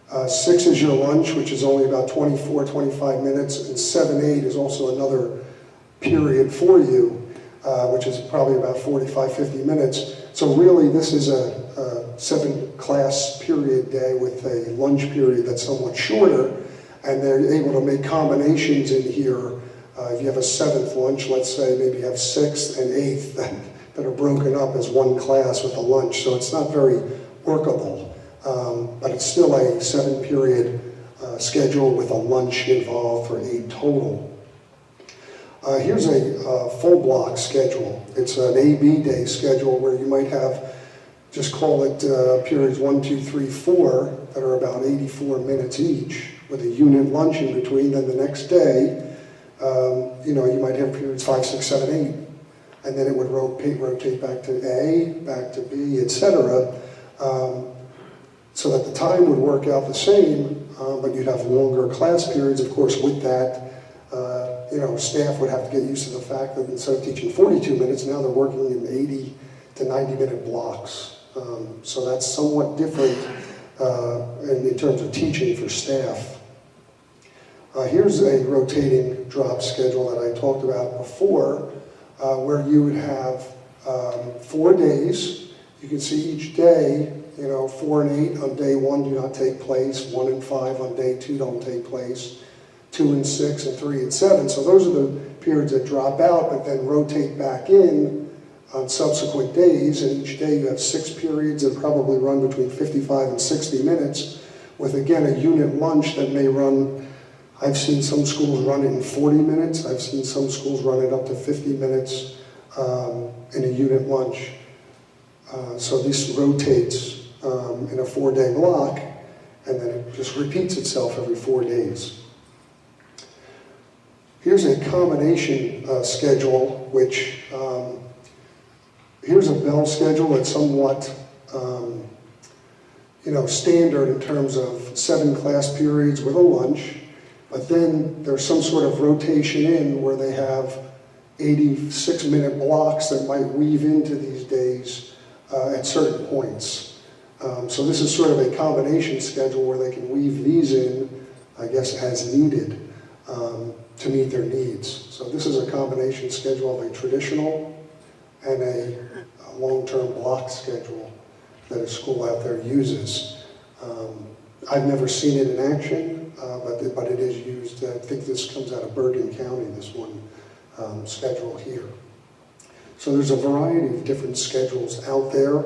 6 is your lunch, which is only about 24, 25 minutes, and 7, 8 is also another period for you, which is probably about 45, 50 minutes. So really this is a 7-class period day with a lunch period that's somewhat shorter, and they're able to make combinations in here. If you have a 7th lunch, let's say maybe you have 6th and 8th that are broken up as one class with a lunch, so it's not very workable. But it's still a 7-period schedule with a lunch involved for 8 total. Here's a full block schedule. It's an AB day schedule where you might have, just call it periods 1, 2, 3, 4 that are about 84 minutes each with a unit lunch in between. Then the next day, you might have periods 5, 6, 7, 8. And then it would rotate back to A, back to B, etc. So that the time would work out the same, but you'd have longer class periods. Of course, with that, staff would have to get used to the fact that instead of teaching 42 minutes, now they're working in 80 to 90-minute blocks. So that's somewhat different in terms of teaching for staff. Here's a rotating drop schedule that I talked about before, where you would have 4 days. You can see each day, 4 and 8 on day 1 do not take place, 1 and 5 on day 2 don't take place, 2 and 6 and 3 and 7. So those are the periods that drop out but then rotate back in on subsequent days, and each day you have 6 periods that probably run between 55 and 60 minutes with, again, a unit lunch that may run, I've seen some schools run it in 40 minutes, I've seen some schools run it up to 50 minutes in a unit lunch. So this rotates in a 4-day block, and then it just repeats itself every 4 days. Here's a combination schedule, which here's a bell schedule that's somewhat standard in terms of 7 class periods with a lunch, but then there's some sort of rotation in where they have 86-minute blocks that might weave into these days at certain points. So this is sort of a combination schedule where they can weave these in, I guess, as needed to meet their needs. So this is a combination schedule of a traditional and a long-term block schedule that a school out there uses. I've never seen it in action, but it is used. I think this comes out of Bergen County, this one schedule here. So there's a variety of different schedules out there.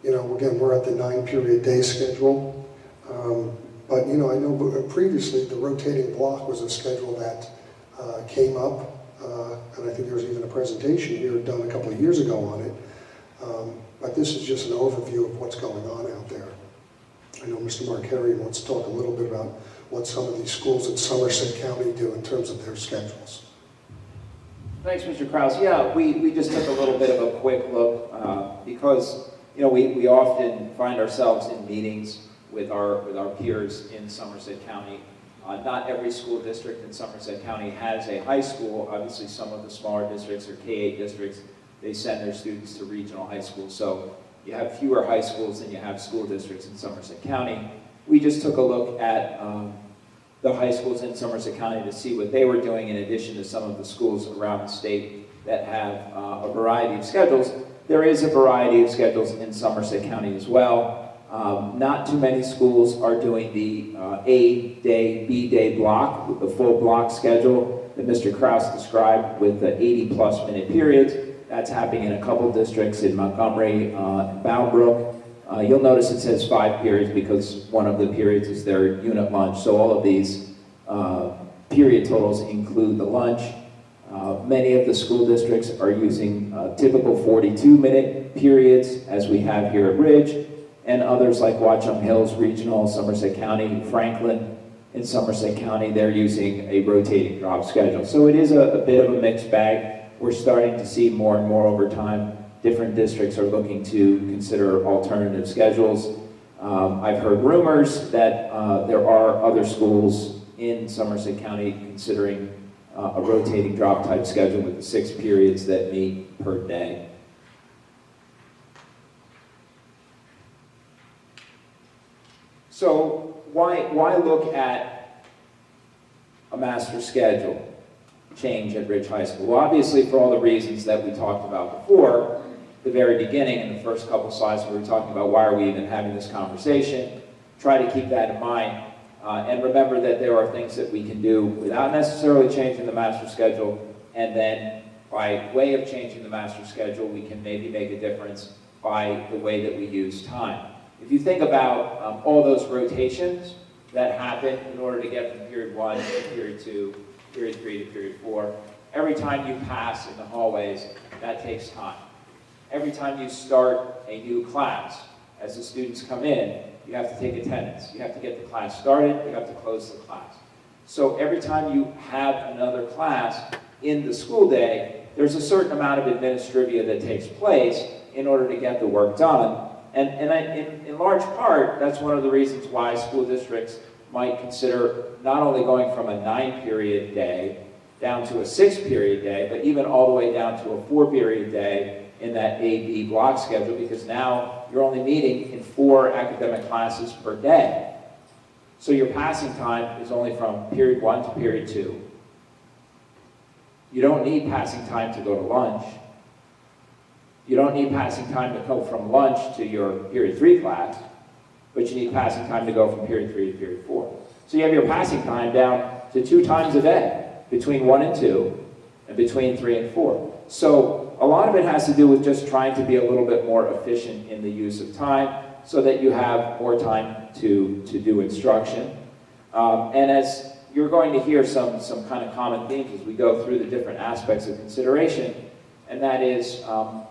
Again, we're at the 9-period day schedule. But I know previously the rotating block was a schedule that came up, and I think there was even a presentation here done a couple of years ago on it. But this is just an overview of what's going on out there. I know Mr. Marquardt wants to talk a little bit about what some of these schools in Somerset County do in terms of their schedules. Thanks, Mr. Krause. Yeah, we just took a little bit of a quick look because we often find ourselves in meetings with our peers in Somerset County. Not every school district in Somerset County has a high school. Obviously, some of the smaller districts or K-8 districts, they send their students to regional high schools. So you have fewer high schools than you have school districts in Somerset County. We just took a look at the high schools in Somerset County to see what they were doing in addition to some of the schools around the state that have a variety of schedules. There is a variety of schedules in Somerset County as well. Not too many schools are doing the A-day, B-day block, the full block schedule that Mr. Krause described with the 80-plus minute periods. That's happening in a couple districts in Montgomery and Boundbrook. You'll notice it says 5 periods because one of the periods is their unit lunch. So all of these period totals include the lunch. Many of the school districts are using typical 42-minute periods, as we have here at Ridge, and others like Watchung Hills Regional, Somerset County, Franklin in Somerset County, they're using a rotating drop schedule. So it is a bit of a mixed bag. We're starting to see more and more over time. Different districts are looking to consider alternative schedules. I've heard rumors that there are other schools in Somerset County considering a rotating drop type schedule with the 6 periods that meet per day. So why look at a master schedule change at Ridge High School? Well, obviously for all the reasons that we talked about before, the very beginning in the first couple slides we were talking about why are we even having this conversation. Try to keep that in mind. And remember that there are things that we can do without necessarily changing the master schedule, and then by way of changing the master schedule, we can maybe make a difference by the way that we use time. If you think about all those rotations that happen in order to get from period 1 to period 2, period 3 to period 4, every time you pass in the hallways, that takes time. Every time you start a new class, as the students come in, you have to take attendance. You have to get the class started, you have to close the class. So every time you have another class in the school day, there's a certain amount of administrivia that takes place in order to get the work done. And in large part, that's one of the reasons why school districts might consider not only going from a 9-period day down to a 6-period day, but even all the way down to a 4-period day in that A-B block schedule, because now you're only meeting in 4 academic classes per day. So your passing time is only from period 1 to period 2. You don't need passing time to go to lunch. You don't need passing time to go from lunch to your period 3 class, but you need passing time to go from period 3 to period 4. So you have your passing time down to 2 times a day, between 1 and 2, and between 3 and 4. So a lot of it has to do with just trying to be a little bit more efficient in the use of time so that you have more time to do instruction. And as you're going to hear some kind of common themes as we go through the different aspects of consideration, and that is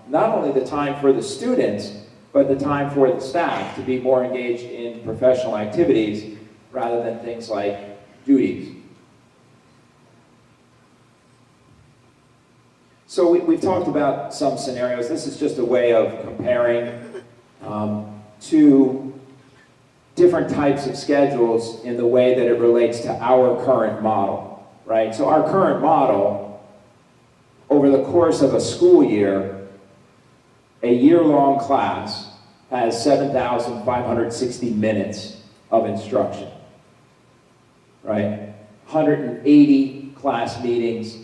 not only the time for the students, but the time for the staff to be more engaged in professional activities rather than things like duties. So we've talked about some scenarios. This is just a way of comparing two different types of schedules in the way that it relates to our current model, right? So our current model, over the course of a school year, a year-long class has 7,560 minutes of instruction, right? 180 class meetings,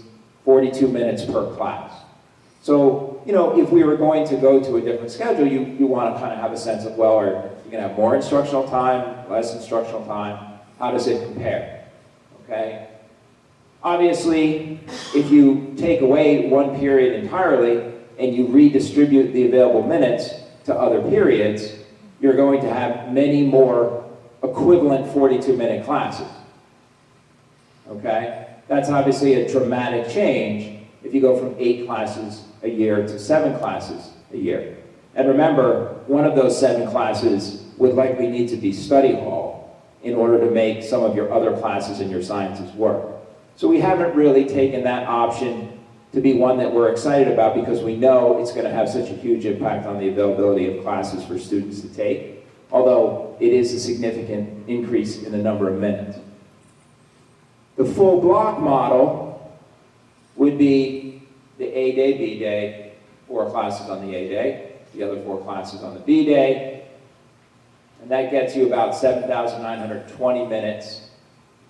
42 minutes per class. So, you know, if we were going to go to a different schedule, you want to kind of have a sense of, well, are you going to have more instructional time, less instructional time? How does it compare? Okay? Obviously, if you take away one period entirely and you redistribute the available minutes to other periods, you're going to have many more equivalent 42-minute classes. Okay? That's obviously a dramatic change if you go from 8 classes a year to 7 classes a year. And remember, one of those 7 classes would likely need to be study hall in order to make some of your other classes in your sciences work. So we haven't really taken that option to be one that we're excited about because we know it's going to have such a huge impact on the availability of classes for students to take, although it is a significant increase in the number of minutes. The full block model would be the A day, B day, 4 classes on the A day, the other 4 classes on the B day, and that gets you about 7,920 minutes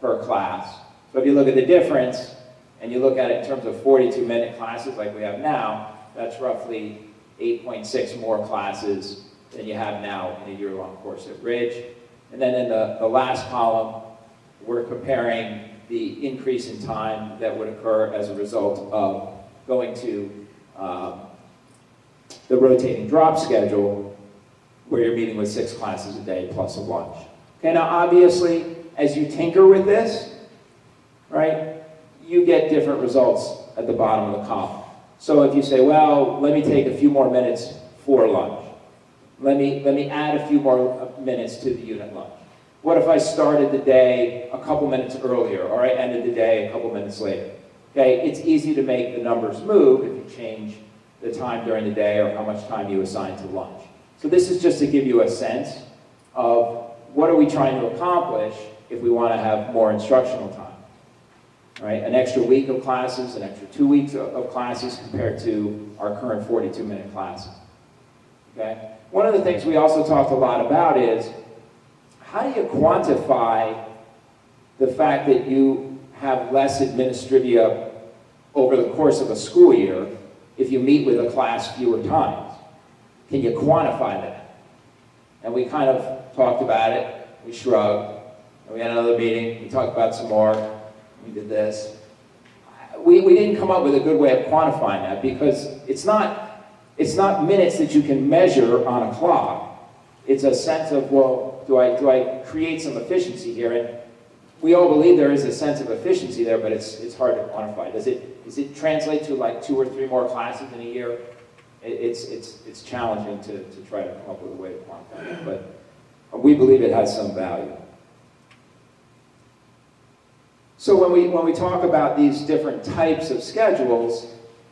per class. So if you look at the difference, and you look at it in terms of 42-minute classes like we have now, that's roughly 8.6 more classes than you have now in a year-long course at Ridge. And then in the last column, we're comparing the increase in time that would occur as a result of going to the rotating drop schedule, where you're meeting with 6 classes a day plus a lunch. Okay, now obviously, as you tinker with this, right, you get different results at the bottom of the column. So if you say, well, let me take a few more minutes for lunch. Let me add a few more minutes to the unit lunch. What if I started the day a couple minutes earlier, or I ended the day a couple minutes later? Okay, it's easy to make the numbers move if you change the time during the day or how much time you assign to lunch. So this is just to give you a sense of what are we trying to accomplish if we want to have more instructional time. Right? An extra week of classes, an extra 2 weeks of classes compared to our current 42-minute classes. Okay? One of the things we also talked a lot about is how do you quantify the fact that you have less administrivia over the course of a school year if you meet with a class fewer times? Can you quantify that? And we kind of talked about it, we shrugged, and we had another meeting, we talked about some more, we did this. We didn't come up with a good way of quantifying that because it's not minutes that you can measure on a clock. It's a sense of, well, do I create some efficiency here? And we all believe there is a sense of efficiency there, but it's hard to quantify. Does it translate to like 2 or 3 more classes in a year? It's challenging to try to come up with a way to quantify it, but we believe it has some value. So when we talk about these different types of schedules,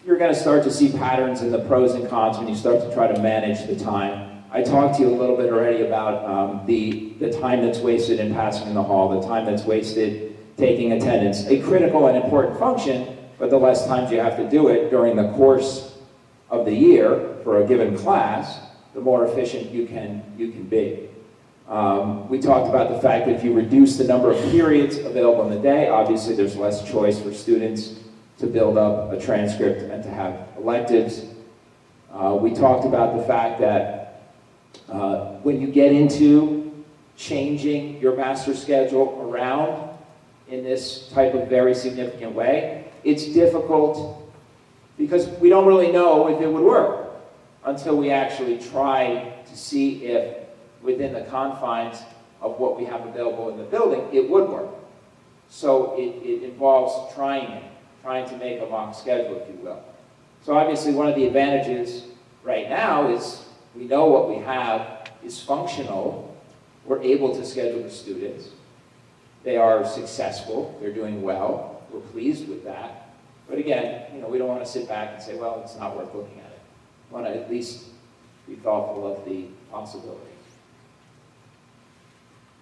you're going to start to see patterns in the pros and cons when you start to try to manage the time. I talked to you a little bit already about the time that's wasted in passing in the hall, the time that's wasted taking attendance, a critical and important function, but the less times you have to do it during the course of the year for a given class, the more efficient you can be. We talked about the fact that if you reduce the number of periods available in the day, obviously there's less choice for students to build up a transcript and to have electives. We talked about the fact that when you get into changing your master schedule around in this type of very significant way, it's difficult because we don't really know if it would work until we actually try to see if within the confines of what we have available in the building, it would work. So it involves trying to make a mock schedule, if you will. So obviously one of the advantages right now is we know what we have is functional. We're able to schedule the students. They are successful, they're doing well, we're pleased with that. But again, we don't want to sit back and say, well, it's not worth looking at it. We want to at least be thoughtful of the possibility.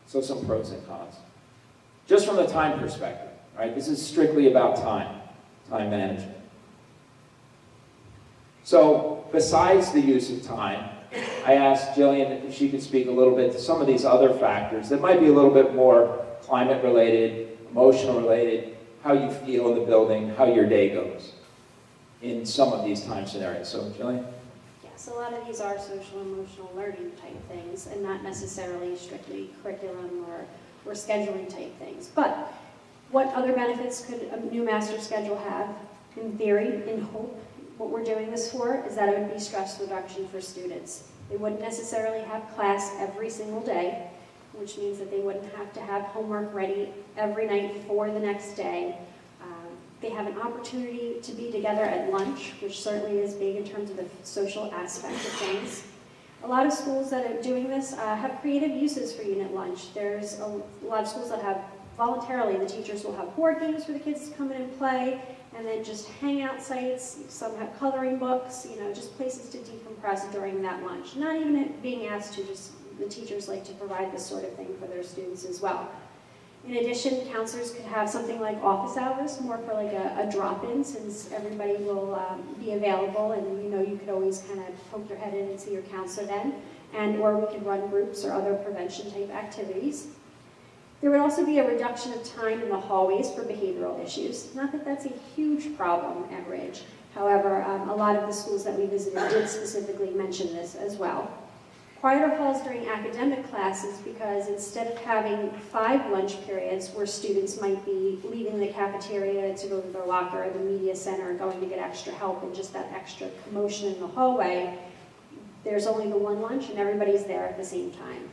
So some pros and cons. Just from the time perspective, right? This is strictly about time management. So besides the use of time, I asked Jillian if she could speak a little bit to some of these other factors that might be a little bit more climate related, emotional related, how you feel in the building, how your day goes in some of these time scenarios. So Jillian? Yes, a lot of these are social emotional learning type things and not necessarily strictly curriculum or scheduling type things. But what other benefits could a new master schedule have? In theory, in hope, what we're doing this for is that it would be stress reduction for students. They wouldn't necessarily have class every single day, which means that they wouldn't have to have homework ready every night for the next day. They have an opportunity to be together at lunch, which certainly is big in terms of the social aspect of things. A lot of schools that are doing this have creative uses for unit lunch. There's a lot of schools that have voluntarily, the teachers will have board games for the kids to come in and play, and then just hangout sites. Some have coloring books, just places to decompress during that lunch. Not even being asked to, just the teachers like to provide this sort of thing for their students as well. In addition, counselors could have something like office hours, more for like a drop-in, since everybody will be available, and you could always kind of poke your head in and see your counselor then, or we could run groups or other prevention type activities. There would also be a reduction of time in the hallways for behavioral issues. Not that that's a huge problem at Ridge. However, a lot of the schools that we visited did specifically mention this as well. Quieter halls during academic classes, because instead of having 5 lunch periods where students might be leaving the cafeteria to go to their locker or the media center, going to get extra help and just that extra commotion in the hallway, there's only the 1 lunch and everybody's there at the same time.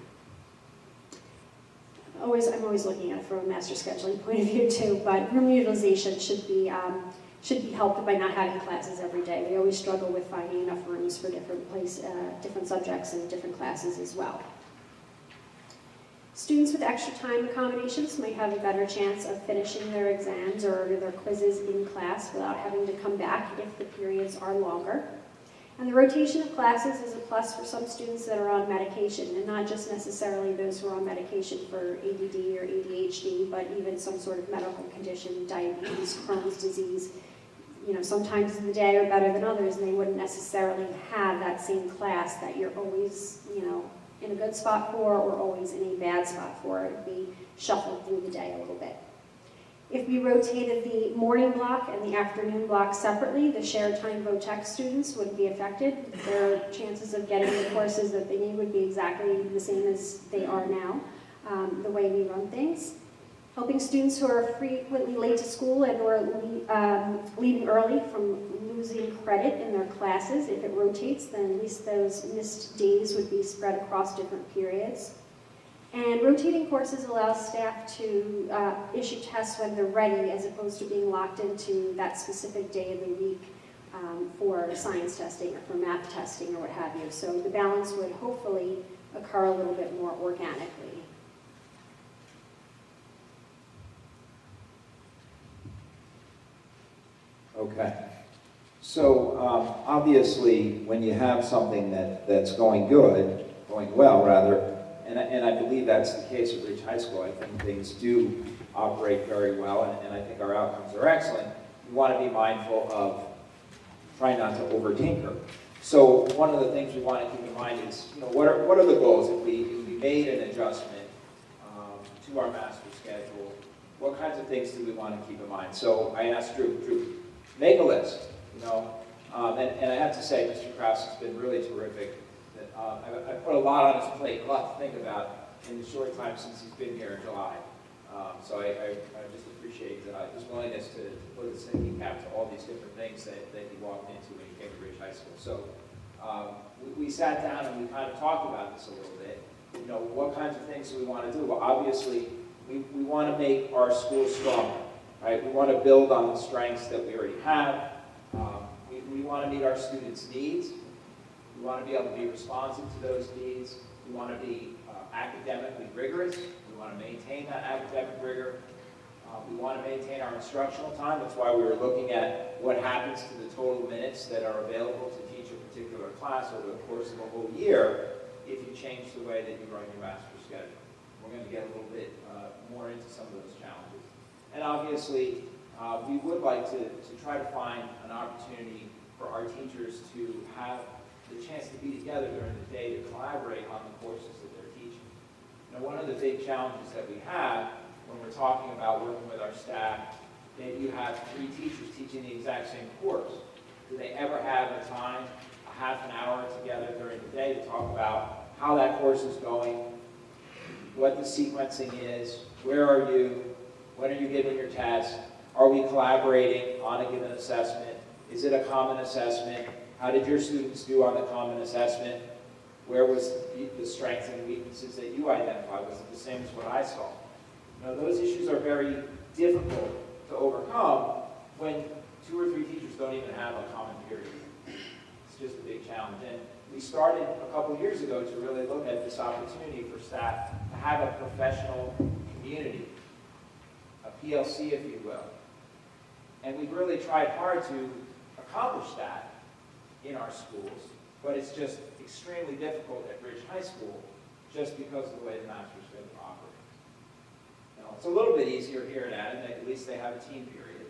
I'm always looking at it from a master scheduling point of view too, but room utilization should be helped by not having classes every day. We always struggle with finding enough rooms for different subjects and different classes as well. Students with extra time accommodations might have a better chance of finishing their exams or their quizzes in class without having to come back if the periods are longer. And the rotation of classes is a plus for some students that are on medication, and not just necessarily those who are on medication for ADD or ADHD, but even some sort of medical condition, diabetes, Crohn's disease. Sometimes the day are better than others, and they wouldn't necessarily have that same class that you're always, in a good spot for or always in a bad spot for. It would be shuffled through the day a little bit. If we rotated the morning block and the afternoon block separately, the shared time vo-tech students would be affected. Their chances of getting the courses that they need would be exactly the same as they are now, the way we run things. Helping students who are frequently late to school and or leaving early from losing credit in their classes. If it rotates, then at least those missed days would be spread across different periods. And rotating courses allow staff to issue tests when they're ready, as opposed to being locked into that specific day of the week for science testing or for math testing or what have you. So the balance would hopefully occur a little bit more organically. Okay. So obviously, when you have something that's going well rather, and I believe that's the case at Ridge High School. I think things do operate very well, and I think our outcomes are excellent. We want to be mindful of trying not to over-tinker. So one of the things we want to keep in mind is, what are the goals? If we made an adjustment to our master schedule, what kinds of things do we want to keep in mind? So I asked Drew, make a list, and I have to say, Mr. Krause has been really terrific. I put a lot on his plate, a lot to think about in the short time since he's been here in July. So I just appreciate his willingness to put his thinking cap to all these different things that he walked into when he came to Ridge High School. So we sat down and we kind of talked about this a little bit. What kinds of things do we want to do? Well, obviously, we want to make our school stronger, right? We want to build on the strengths that we already have. We want to meet our students' needs. We want to be able to be responsive to those needs. We want to be academically rigorous. We want to maintain that academic rigor. We want to maintain our instructional time. That's why we were looking at what happens to the total minutes that are available to teach a particular class over the course of a whole year if you change the way that you run your master schedule. We're going to get a little bit more into some of those challenges. And obviously, we would like to try to find an opportunity for our teachers to have the chance to be together during the day to collaborate on the courses that they're teaching. One of the big challenges that we have when we're talking about working with our staff, maybe you have 3 teachers teaching the exact same course. Do they ever have a time, a half an hour together during the day to talk about how that course is going, what the sequencing is, where are you, when are you giving your test, are we collaborating on a given assessment, is it a common assessment, how did your students do on the common assessment, where was the strengths and weaknesses that you identified, was it the same as what I saw? Those issues are very difficult to overcome when 2 or 3 teachers don't even have a common period. It's just a big challenge. And we started a couple years ago to really look at this opportunity for staff to have a professional community, a PLC, if you will. And we've really tried hard to accomplish that in our schools, but it's just extremely difficult at Ridge High School just because of the way the master's schedule operates. It's a little bit easier here at Adam, at least they have a team period.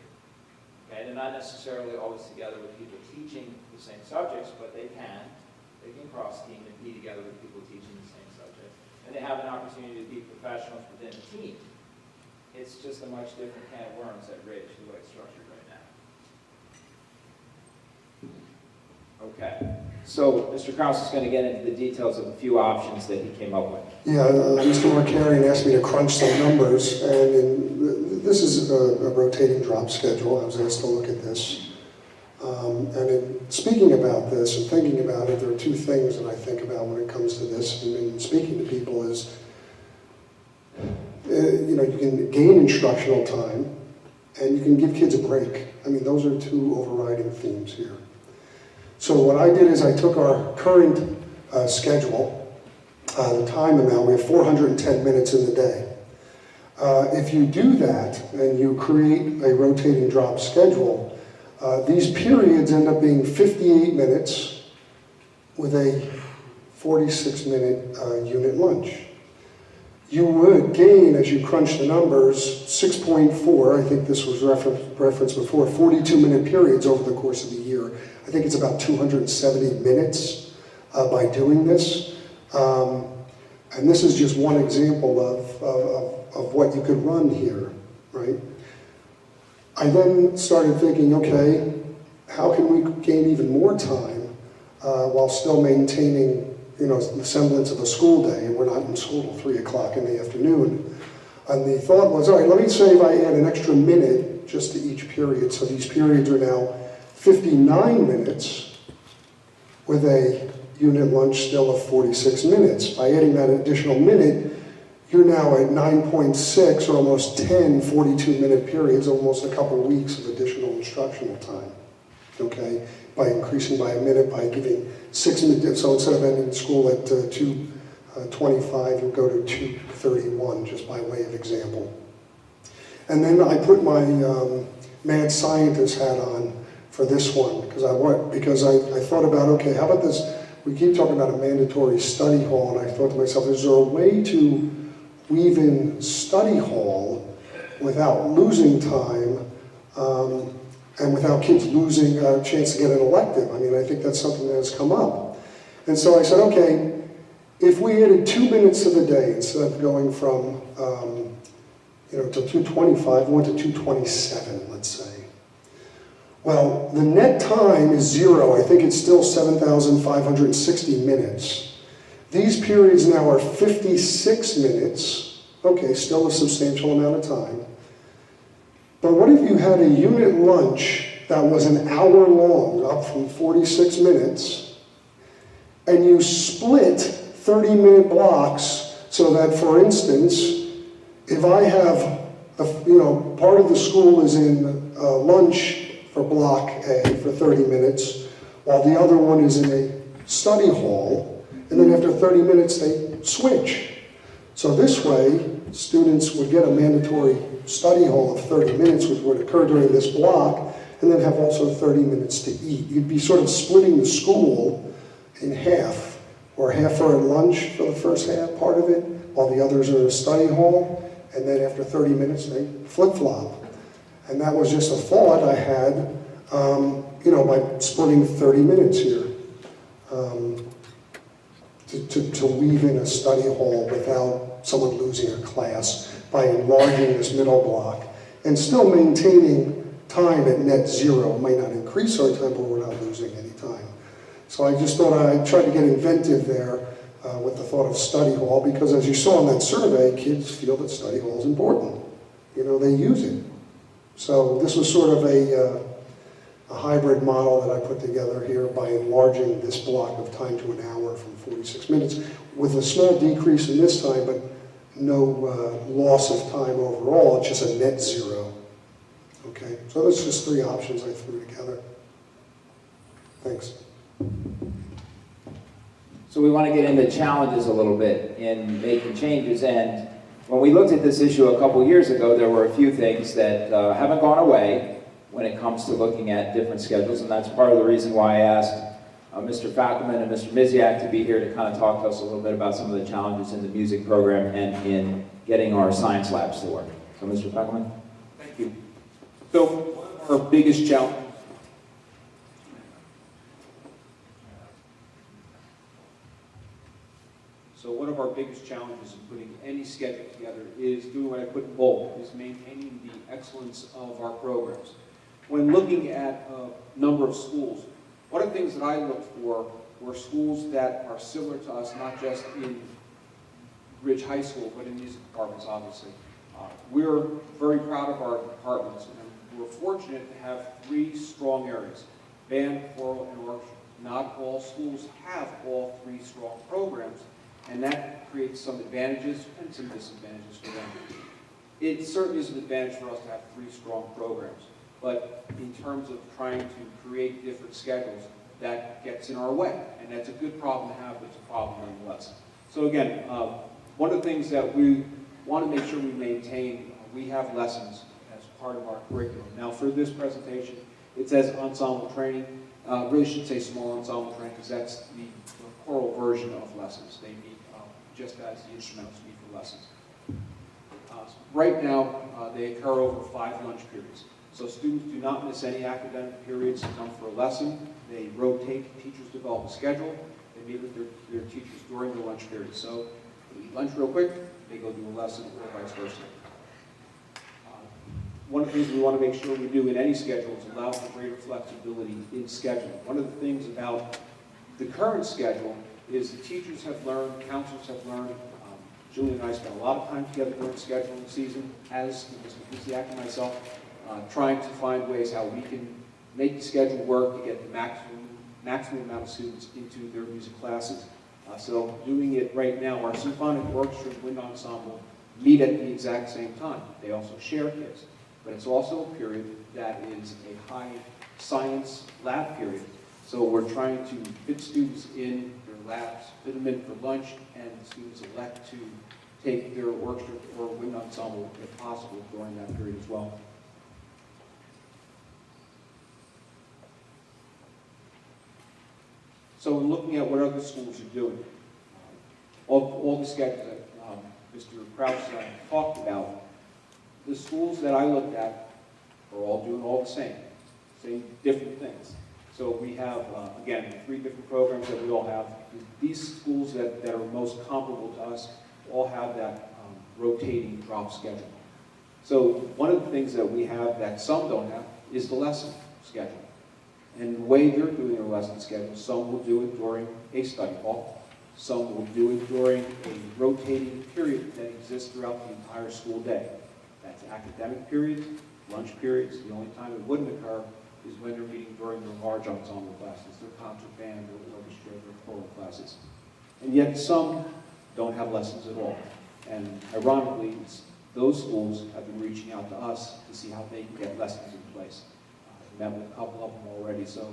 Okay, they're not necessarily always together with people teaching the same subjects, but they can cross team and be together with people teaching the same subject. And they have an opportunity to be professionals within the team. It's just a much different can of worms at Ridge, the way it's structured right now. Okay, so Mr. Krause is going to get into the details of a few options that he came up with. Yeah, Mr. Markarian asked me to crunch some numbers, and this is a rotating drop schedule. I was asked to look at this. And in speaking about this and thinking about it, there are 2 things that I think about when it comes to this and in speaking to people is, you can gain instructional time and you can give kids a break. I mean, those are 2 overriding themes here. So what I did is I took our current schedule, the time amount, we have 410 minutes in the day. If you do that and you create a rotating drop schedule, these periods end up being 58 minutes with a 46-minute unit lunch. You would gain, as you crunch the numbers, 6.4, I think this was referenced before, 42-minute periods over the course of the year. I think it's about 270 minutes by doing this. And this is just one example of what you could run here, right? I then started thinking, okay, how can we gain even more time while still maintaining, the semblance of a school day, and we're not in school till 3 o'clock in the afternoon. And the thought was, all right, let me say if I add an extra minute just to each period. So these periods are now 59 minutes with a unit lunch still of 46 minutes. By adding that additional minute, you're now at 9.6 or almost 10 42-minute periods, almost a couple of weeks of additional instructional time, okay? By increasing by a minute, by giving 6 minutes, so instead of ending school at 2:25, you'll go to 2:31, just by way of example. And then I put my mad scientist hat on for this one, because I thought about, okay, how about this? We keep talking about a mandatory study hall, and I thought to myself, is there a way to weave in study hall without losing time and without kids losing a chance to get an elective? I mean, I think that's something that has come up. And so I said, okay, if we added 2 minutes to the day instead of going from, till 2:25, we went to 2:27, let's say. Well, the net time is 0. I think it's still 7,560 minutes. These periods now are 56 minutes. Okay, still a substantial amount of time. But what if you had a unit lunch that was an hour long, up from 46 minutes, and you split 30-minute blocks so that, for instance, if I have, part of the school is in lunch for block A for 30 minutes, while the other one is in a study hall, and then after 30 minutes they switch. So this way, students would get a mandatory study hall of 30 minutes, which would occur during this block, and then have also 30 minutes to eat. You'd be sort of splitting the school in half, or half are at lunch for the first half part of it, while the others are in a study hall, and then after 30 minutes they flip-flop. And that was just a thought I had, by splitting 30 minutes here, to weave in a study hall without someone losing a class by enlarging this middle block and still maintaining time at net 0. It might not increase our time, but we're not losing any time. So I just thought I'd try to get inventive there with the thought of study hall, because as you saw in that survey, kids feel that study hall is important. They use it. So this was sort of a hybrid model that I put together here by enlarging this block of time to an hour from 46 minutes with a small decrease in this time, but no loss of time overall. It's just a net 0. Okay, so that's just 3 options I threw together. Thanks. So we want to get into challenges a little bit in making changes, and when we looked at this issue a couple years ago, there were a few things that haven't gone away when it comes to looking at different schedules, and that's part of the reason why I asked Mr. Fackelman and Mr. Miziak to be here to kind of talk to us a little bit about some of the challenges in the music program and in getting our science labs to work. So Mr. Fackelman? Thank you. So one of our biggest challenges in putting any schedule together is doing what I put in bold, is maintaining the excellence of our programs. When looking at a number of schools, one of the things that I looked for were schools that are similar to us, not just in Ridge High School, but in music departments, obviously. We're very proud of our departments, and we're fortunate to have 3 strong areas: band, choral, and orchestra. Not all schools have all 3 strong programs, and that creates some advantages and some disadvantages for them. It certainly is an advantage for us to have 3 strong programs, but in terms of trying to create different schedules, that gets in our way, and that's a good problem to have, but it's a problem nonetheless. So again, one of the things that we want to make sure we maintain, we have lessons as part of our curriculum. Now for this presentation, it says ensemble training. Really should say small ensemble training, because that's the choral version of lessons. They meet just as the instrumentals meet for lessons. Right now, they occur over 5 lunch periods. So students do not miss any academic periods to come for a lesson. They rotate, teachers develop a schedule. They meet with their teachers during the lunch period. So They eat lunch real quick, they go do a lesson, or vice versa. One of the things we want to make sure we do in any schedule is allow for greater flexibility in scheduling. One of the things about the current schedule is the teachers have learned, counselors have learned, Julie and I spent a lot of time together during scheduling season, as Mr. Kusiak and myself, trying to find ways how we can make the schedule work to get the maximum amount of students into their music classes. So doing it right now, our symphonic orchestra and wind ensemble meet at the exact same time. They also share kids, but it's also a period that is a high science lab period. So we're trying to fit students in their labs, fit them in for lunch, and the students elect to take their orchestra or wind ensemble, if possible, during that period as well. So in looking at what other schools are doing, all the schedules that Mr. Krause talked about, the schools that I looked at are all doing all the same different things. So we have, again, 3 different programs that we all have. These schools that are most comparable to us all have that rotating drop schedule. So one of the things that we have that some don't have is the lesson schedule. And the way they're doing their lesson schedule, some will do it during a study hall, some will do it during a rotating period that exists throughout the entire school day. That's academic periods, lunch periods. The only time it wouldn't occur is when they're meeting during their large ensemble classes, their concert band, their orchestra, their choral classes. And yet some don't have lessons at all. And ironically, those schools have been reaching out to us to see how they can get lessons in place. We met with a couple of them already, so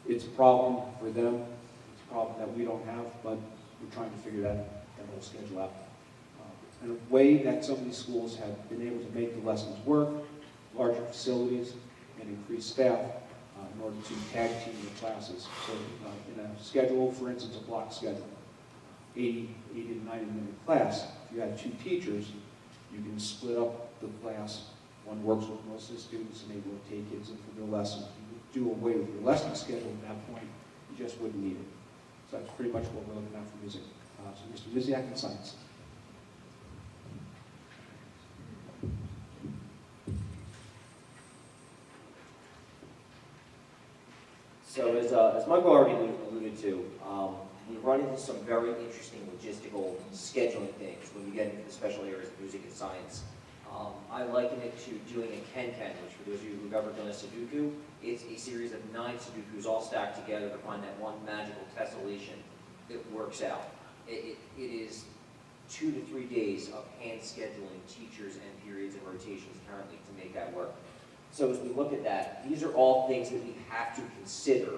it's a problem for them. It's a problem that we don't have, but we're trying to figure that whole schedule out. And a way that some of these schools have been able to make the lessons work, larger facilities, and increase staff in order to tag team the classes. So in a schedule, for instance, a block schedule, 80 to 90-minute class, if you had 2 teachers, you can split up the class. One works with most of the students and they will take kids in for their lessons. You would do away with your lesson schedule at that point, you just wouldn't need it. So that's pretty much what we're looking at for music. So Mr. Kusiak in science. So as Michael already alluded to, we run into some very interesting logistical scheduling things when we get into the special areas of music and science. I liken it to doing a Ken-Ken, which for those of you who've ever done a Sudoku, it's a series of 9 Sudokus all stacked together to find that one magical tessellation that works out. It is 2 to 3 days of hand scheduling teachers and periods and rotations currently to make that work. So as we look at that, these are all things that we have to consider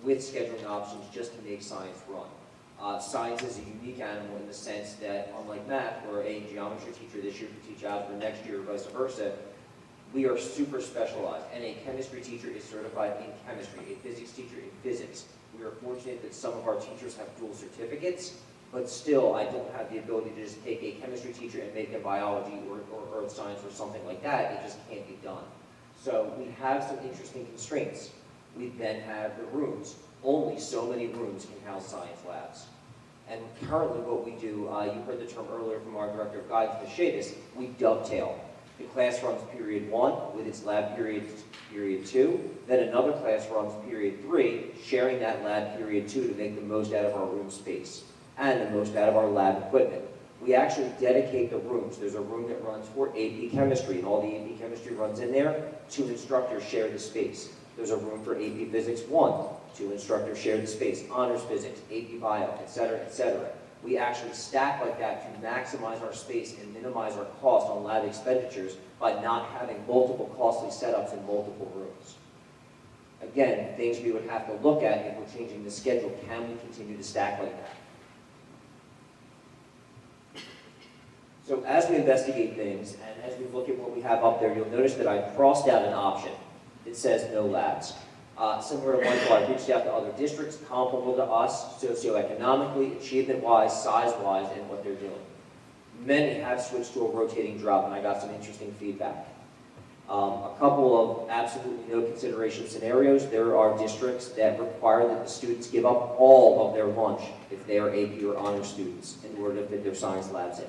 with scheduling options just to make science run. Science is a unique animal in the sense that, unlike math, where a geometry teacher this year can teach algebra next year, or vice versa, we are super specialized. And a chemistry teacher is certified in chemistry, a physics teacher in physics. We are fortunate that some of our teachers have dual certificates, but still, I don't have the ability to just take a chemistry teacher and make them biology or earth science or something like that. It just can't be done. So we have some interesting constraints. We then have the rooms. Only so many rooms can house science labs. And currently what we do, you heard the term earlier from our Director of Guidance, Ms. Shavis, we dovetail. The class runs period 1 with its lab period 2, then another class runs period 3, sharing that lab period 2 to make the most out of our room space and the most out of our lab equipment. We actually dedicate the rooms. There's a room that runs for AP Chemistry, and all the AP Chemistry runs in there. 2 instructors share the space. There's a room for AP Physics 1. 2 instructors share the space. Honors Physics, AP Bio, etc., etc. We actually stack like that to maximize our space and minimize our cost on lab expenditures by not having multiple costly setups in multiple rooms. Again, things we would have to look at if we're changing the schedule. Can we continue to stack like that? So as we investigate things, and as we look at what we have up there, you'll notice that I crossed out an option that says no labs. Similar to Michael, I reached out to other districts comparable to us, socioeconomically, achievement-wise, size-wise, and what they're doing. Many have switched to a rotating drop, and I got some interesting feedback. A couple of absolutely no consideration scenarios. There are districts that require that the students give up all of their lunch if they are AP or honor students in order to fit their science labs in.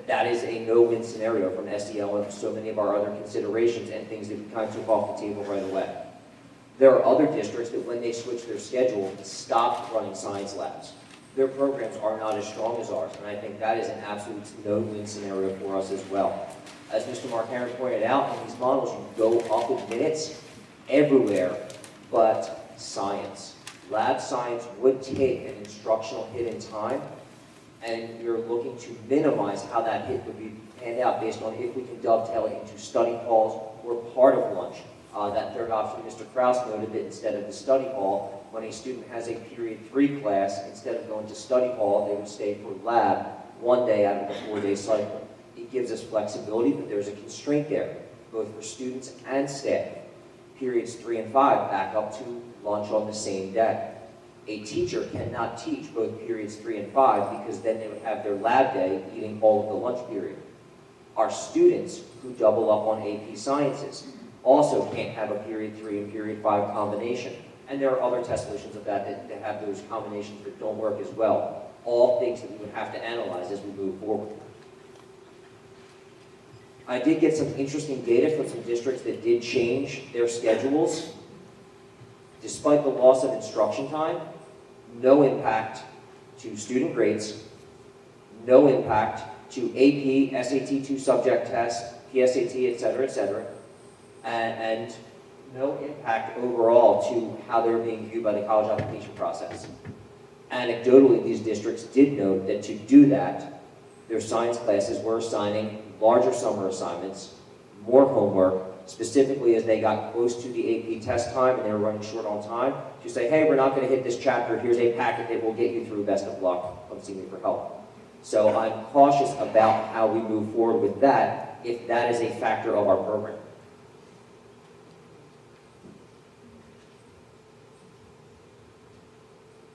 That is a no-win scenario from SEL and so many of our other considerations and things that we kind of took off the table right away. There are other districts that when they switch their schedule, stopped running science labs. Their programs are not as strong as ours, and I think that is an absolute no-win scenario for us as well. As Mr. Mark Heron pointed out, in these models, you go up with minutes everywhere but science. Lab science would take an instructional hit in time, and you're looking to minimize how that hit would be panned out based on if we can dovetail it into study halls or part of lunch. That third option, Mr. Krause noted that instead of the study hall, when a student has a period 3 class, instead of going to study hall, they would stay for lab 1 day out of the 4-day cycle. It gives us flexibility, but there's a constraint there, both for students and staff. Periods 3 and 5 back up to lunch on the same day. A teacher cannot teach both periods 3 and 5 because then they would have their lab day eating all of the lunch period. Our students who double up on AP Sciences also can't have a period 3 and period 5 combination. And there are other test solutions of that have those combinations that don't work as well. All things that we would have to analyze as we move forward. I did get some interesting data from some districts that did change their schedules. Despite the loss of instruction time, no impact to student grades, no impact to AP, SAT 2 subject tests, PSAT, etc., and no impact overall to how they're being viewed by the college application process. Anecdotally, these districts did note that to do that, their science classes were assigning larger summer assignments, more homework, specifically as they got close to the AP test time and they were running short on time, to say, hey, we're not going to hit this chapter, here's a packet that will get you through, best of luck, come see me for help. So I'm cautious about how we move forward with that, if that is a factor of our program.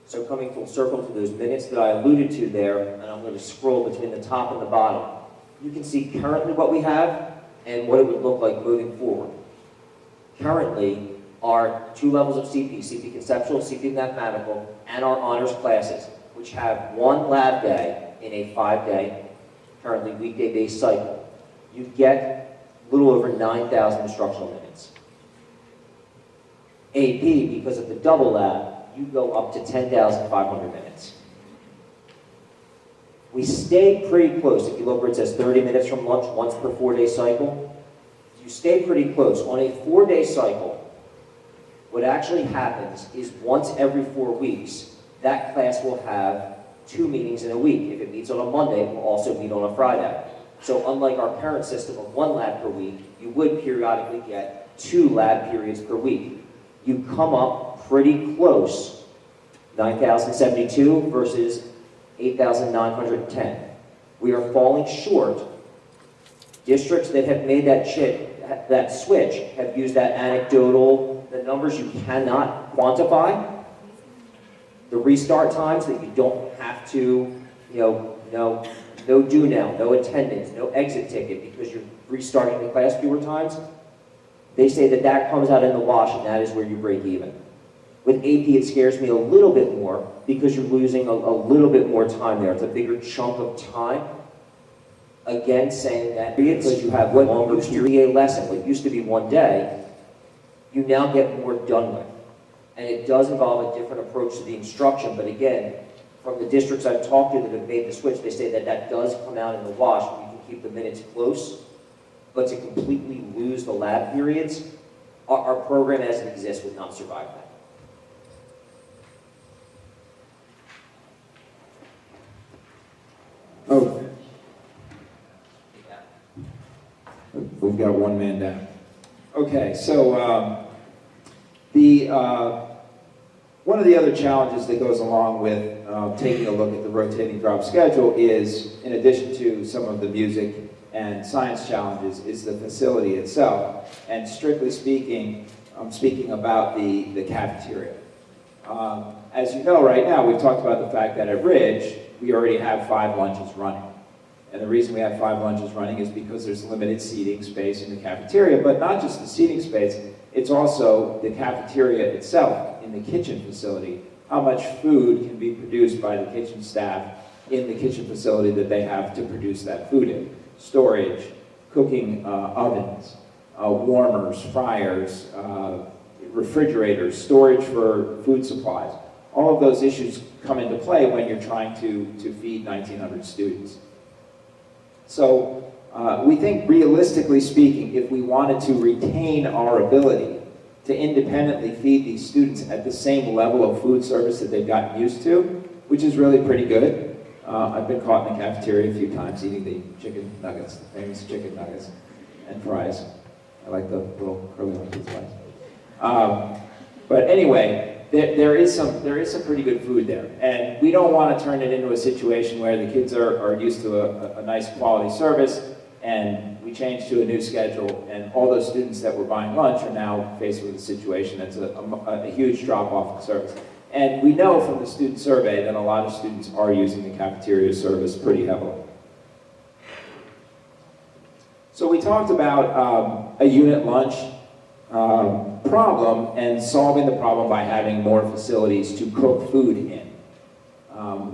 So coming full circle to those minutes that I alluded to there, and I'm going to scroll between the top and the bottom, you can see currently what we have and what it would look like moving forward. Currently, our 2 levels of CP, CP Conceptual, CP Mathematical, and our honors classes, which have 1 lab day in a 5-day, currently weekday-based cycle, you get a little over 9,000 instructional minutes. AP, because of the double lab, you go up to 10,500 minutes. We stay pretty close. If you look where it says 30 minutes from lunch, once per 4-day cycle, you stay pretty close. On a 4-day cycle, what actually happens is once every 4 weeks, that class will have 2 meetings in a week. If it meets on a Monday, it will also meet on a Friday. So unlike our current system of 1 lab per week, you would periodically get 2 lab periods per week. You come up pretty close, 9,072 versus 8,910. We are falling short. Districts that have made that switch have used that anecdotal, the numbers you cannot quantify, the restart times that you don't have to, no do now, no attendance, no exit ticket because you're restarting the class fewer times. They say that that comes out in the wash and that is where you break even. With AP, it scares me a little bit more because you're losing a little bit more time there. It's a bigger chunk of time. Again, saying that because you have what used to be a lesson, what used to be 1 day, you now get more done with. And it does involve a different approach to the instruction, but again, from the districts I've talked to that have made the switch, they say that that does come out in the wash. You can keep the minutes close, but to completely lose the lab periods, our program as it exists would not survive that. Oh. We've got 1 man down. Okay, so one of the other challenges that goes along with taking a look at the rotating drop schedule is, in addition to some of the music and science challenges, is the facility itself. And strictly speaking, I'm speaking about the cafeteria. As you know, right now, we've talked about the fact that at Ridge, we already have 5 lunches running. And the reason we have 5 lunches running is because there's limited seating space in the cafeteria, but not just the seating space, it's also the cafeteria itself in the kitchen facility. How much food can be produced by the kitchen staff in the kitchen facility that they have to produce that food in. Storage, cooking ovens, warmers, fryers, refrigerators, storage for food supplies. All of those issues come into play when you're trying to feed 1,900 students. So we think, realistically speaking, if we wanted to retain our ability to independently feed these students at the same level of food service that they've gotten used to, which is really pretty good. I've been caught in the cafeteria a few times eating the chicken nuggets, the famous chicken nuggets and fries. I like the little curly ones with fries. But anyway, there is some pretty good food there. And we don't want to turn it into a situation where the kids are used to a nice quality service and we change to a new schedule and all those students that were buying lunch are now faced with a situation that's a huge drop-off in service. And we know from the student survey that a lot of students are using the cafeteria service pretty heavily. So we talked about a unit lunch problem and solving the problem by having more facilities to cook food in.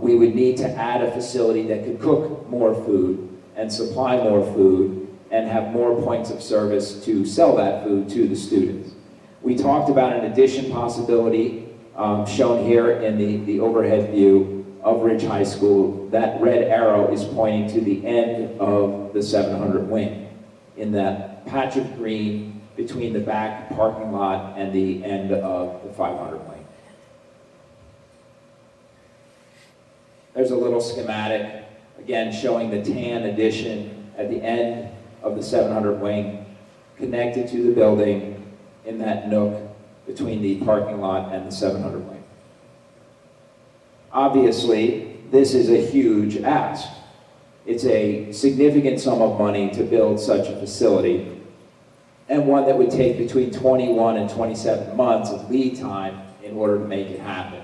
We would need to add a facility that could cook more food and supply more food and have more points of service to sell that food to the students. We talked about an addition possibility shown here in the overhead view of Ridge High School. That red arrow is pointing to the end of the 700 wing, in that patch of green between the back parking lot and the end of the 500 wing. There's a little schematic, again, showing the tan addition at the end of the 700 wing, connected to the building in that nook between the parking lot and the 700 wing. Obviously, this is a huge ask. It's a significant sum of money to build such a facility, and one that would take between 21 and 27 months of lead time in order to make it happen.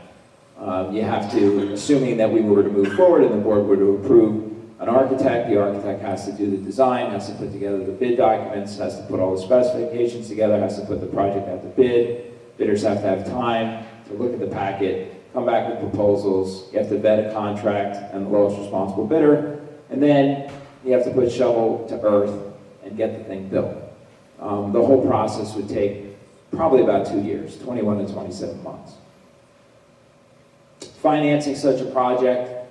You have to, assuming that we were to move forward and the board were to approve an architect, the architect has to do the design, has to put together the bid documents, has to put all the specifications together, has to put the project out to bid. Bidders have to have time to look at the packet, come back with proposals, you have to vet a contract and the lowest responsible bidder, and then you have to put shovel to earth and get the thing built. The whole process would take probably about 2 years, 21 to 27 months. Financing such a project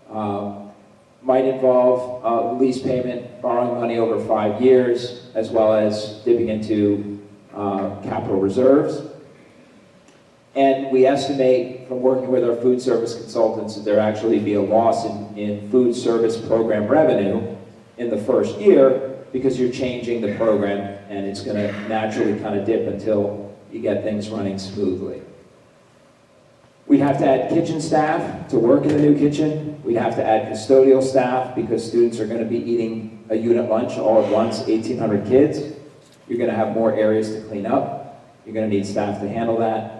might involve lease payment, borrowing money over 5 years, as well as dipping into capital reserves. And we estimate from working with our food service consultants that there actually be a loss in food service program revenue in the first year because you're changing the program and it's going to naturally kind of dip until you get things running smoothly. We'd have to add kitchen staff to work in the new kitchen. We'd have to add custodial staff because students are going to be eating a unit lunch all at once, 1,800 kids. You're going to have more areas to clean up. You're going to need staff to handle that.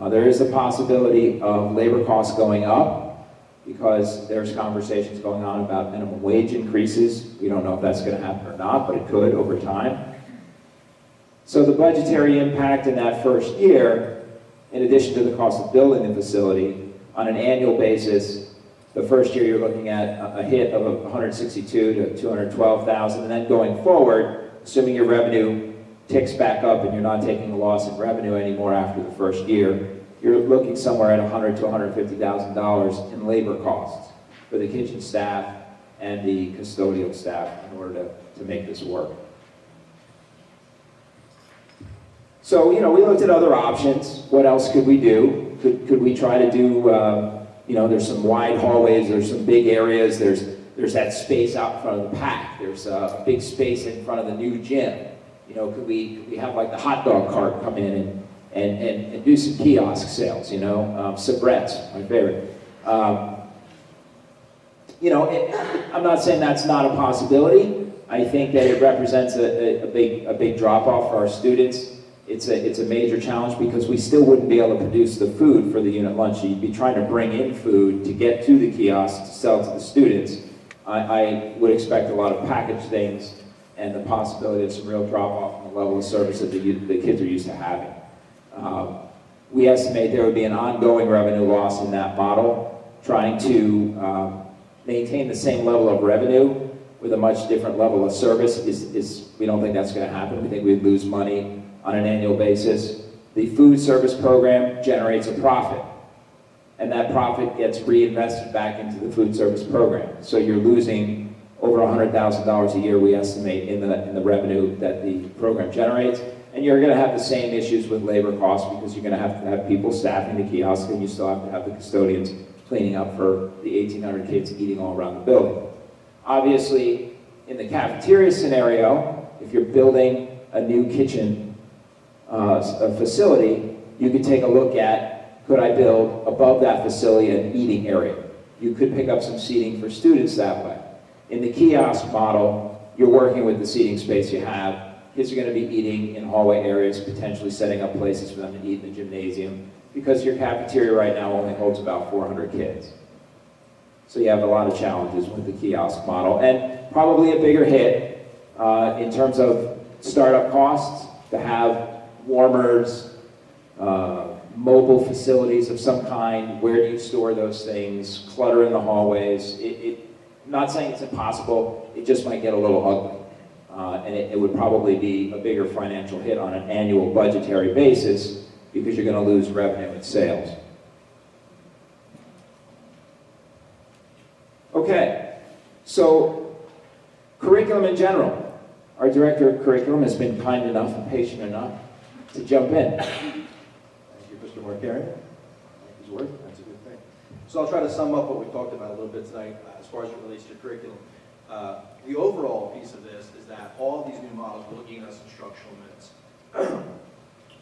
There is a possibility of labor costs going up because there's conversations going on about minimum wage increases. We don't know if that's going to happen or not, but it could over time. So the budgetary impact in that first year, in addition to the cost of building the facility, on an annual basis, the first year you're looking at a hit of 162 to 212,000, and then going forward, assuming your revenue ticks back up and you're not taking a loss in revenue anymore after the first year, you're looking somewhere at $100,000 to $150,000 in labor costs for the kitchen staff and the custodial staff in order to make this work. So, you know, we looked at other options. What else could we do? Could we try to do, you know, there's some wide hallways, there's some big areas, there's that space out in front of the PAC, there's a big space in front of the new gym. You know, could we have like the hot dog cart come in and do some kiosk sales, you know, Sabrettes, my favorite. You know, I'm not saying that's not a possibility. I think that it represents a big drop-off for our students. It's a major challenge because we still wouldn't be able to produce the food for the unit lunch. You'd be trying to bring in food to get to the kiosk to sell to the students. I would expect a lot of packaged things and the possibility of some real drop-off in the level of service that the kids are used to having. We estimate there would be an ongoing revenue loss in that model, trying to maintain the same level of revenue with a much different level of service. We don't think that's going to happen. We think we'd lose money on an annual basis. The food service program generates a profit, and that profit gets reinvested back into the food service program. So you're losing over $100,000 a year, we estimate, in the revenue that the program generates. And you're going to have the same issues with labor costs because you're going to have people staffing the kiosk, and you still have to have the custodians cleaning up for the 1,800 kids eating all around the building. Obviously, in the cafeteria scenario, if you're building a new kitchen a facility, you could take a look at, could I build above that facility an eating area? You could pick up some seating for students that way. In the kiosk model, you're working with the seating space you have. Kids are going to be eating in hallway areas, potentially setting up places for them to eat in the gymnasium, because your cafeteria right now only holds about 400 kids. So you have a lot of challenges with the kiosk model, and probably a bigger hit in terms of startup costs to have warmers, mobile facilities of some kind. Where do you store those things? Clutter in the hallways. I'm not saying it's impossible, it just might get a little ugly. And it would probably be a bigger financial hit on an annual budgetary basis because you're going to lose revenue and sales. Okay, so curriculum in general. Our director of curriculum has been kind enough and patient enough to jump in. Thank you, Mr. Marcari. His work, that's a good thing. So I'll try to sum up what we talked about a little bit tonight as far as it relates to curriculum. The overall piece of this is that all of these new models we're looking at as instructional minutes.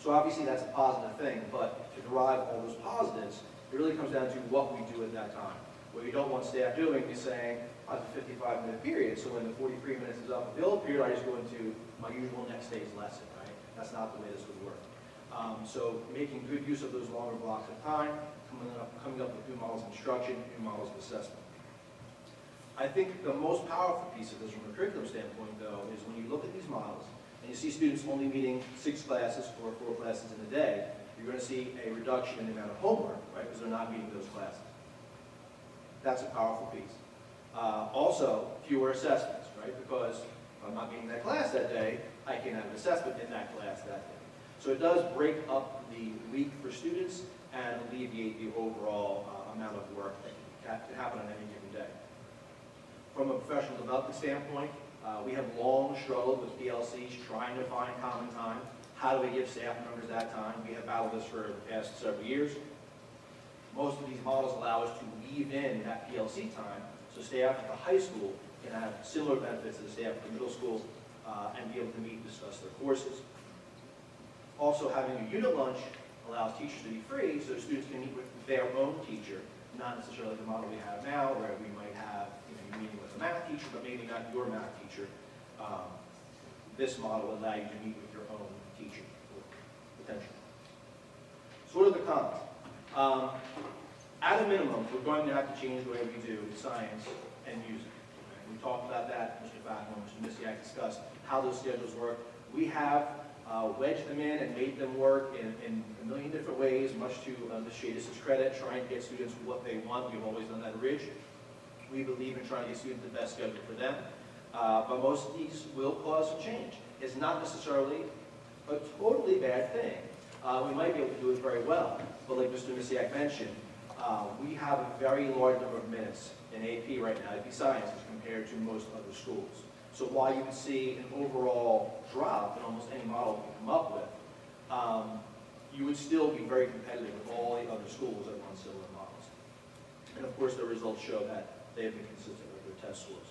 So obviously that's a positive thing, but to derive all those positives, it really comes down to what we do at that time. What you don't want staff doing is saying, I have a 55-minute period, so when the 43 minutes is up, the build period, I just go into my usual next day's lesson, right? That's not the way this would work. So making good use of those longer blocks of time, coming up with new models of instruction, new models of assessment. I think the most powerful piece of this from a curriculum standpoint, though, is when you look at these models and you see students only meeting 6 classes or 4 classes in a day, you're going to see a reduction in the amount of homework, right, because they're not meeting those classes. That's a powerful piece. Also, fewer assessments, right, because if I'm not meeting that class that day, I can have an assessment in that class that day. So it does break up the week for students and alleviate the overall amount of work that can happen on any given day. From a professional development standpoint, we have long struggled with PLCs trying to find common time. How do we give staff members that time? We have battled this for the past several years. Most of these models allow us to weave in that PLC time so staff at the high school can have similar benefits to the staff at the middle school and be able to meet and discuss their courses. Also, having a unit lunch allows teachers to be free so students can meet with their own teacher, not necessarily the model we have now where we might have you're meeting with a math teacher, but maybe not your math teacher. This model will allow you to meet with your own teacher, potentially. So what are the cons? At a minimum, we're going to have to change the way we do science and music. We talked about that, Mr. Fackham and Mr. Misiak discussed how those schedules work. We have wedged them in and made them work in a million different ways, much to Ms. Shadis' credit, trying to get students what they want. We've always done that at Ridge. We believe in trying to get students the best schedule for them. But most of these will cause some change. It's not necessarily a totally bad thing. We might be able to do it very well. But like Mr. Misiak mentioned, we have a very large number of minutes in AP right now, AP Science, as compared to most other schools. So while you can see an overall drop in almost any model you come up with, you would still be very competitive with all the other schools that run similar models. And of course, the results show that they have been consistent with their test scores.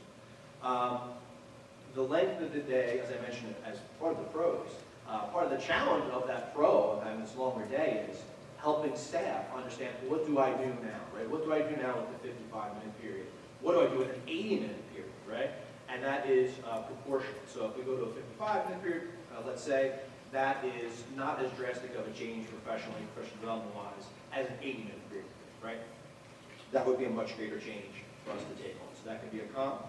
The length of the day, as I mentioned, as part of the pros, part of the challenge of that pro of having this longer day is helping staff understand, what do I do now, right? What do I do now with the 55-minute period? What do I do with an 80-minute period, right? And that is proportionate. So if we go to a 55-minute period, let's say, that is not as drastic of a change professionally, professional development-wise, as an 80-minute period, right? That would be a much greater change for us to take on. So that could be a comp.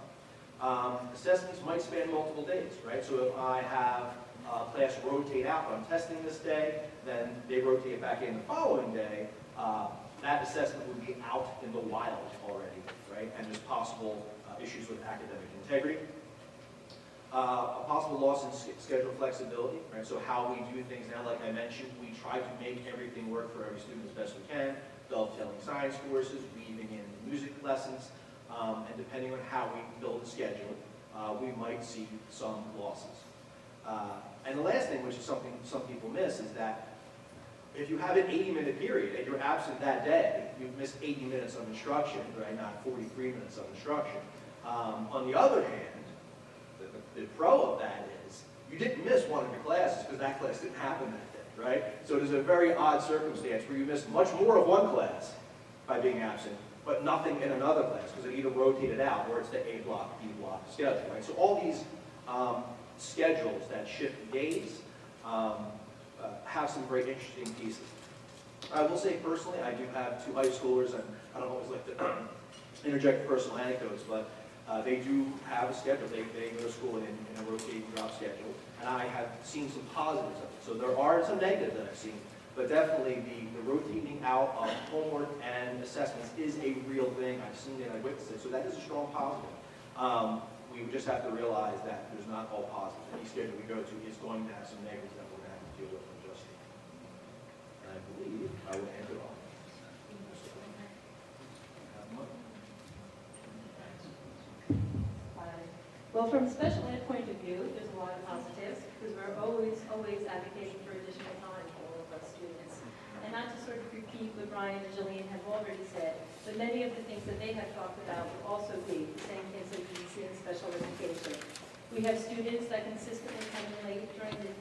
Assessments might span multiple days, right? So if I have a class rotate out, but I'm testing this day, then they rotate back in the following day, that assessment would be out in the wild already, right? And there's possible issues with academic integrity. A possible loss in schedule flexibility, right? So how we do things now, like I mentioned, we try to make everything work for every student as best we can, dovetailing science courses, weaving in music lessons, and depending on how we build the schedule, we might see some losses. And the last thing, which is something some people miss, is that if you have an 80-minute period and you're absent that day, you've missed 80 minutes of instruction, right? Not 43 minutes of instruction. On the other hand, the pro of that is you didn't miss one of your classes because that class didn't happen that day, right? So it is a very odd circumstance where you miss much more of one class by being absent, but nothing in another class because it either rotated out or it's the A block, B block schedule, right? So all these schedules that shift days have some very interesting pieces. I will say personally, I do have 2 high schoolers, and I don't always like to interject personal anecdotes, but they do have a schedule. They go to school in a rotating drop schedule, and I have seen some positives of it. So there are some negatives that I've seen, but definitely the rotating out of homework and assessments is a real thing. I've seen it, I witnessed it, so that is a strong positive. We just have to realize that there's not all positive. Any schedule we go to is going to have some negatives that we're going to have to deal with and adjust. And I believe I will hand it off. Well, from a special ed point of view, there's a lot of positives because we're always advocating for additional time for all of our students. And not to sort of repeat what Brian and Jillian have already said, but many of the things that they have talked about will also be the same things that you see in special education. We have students that consistently come in late during the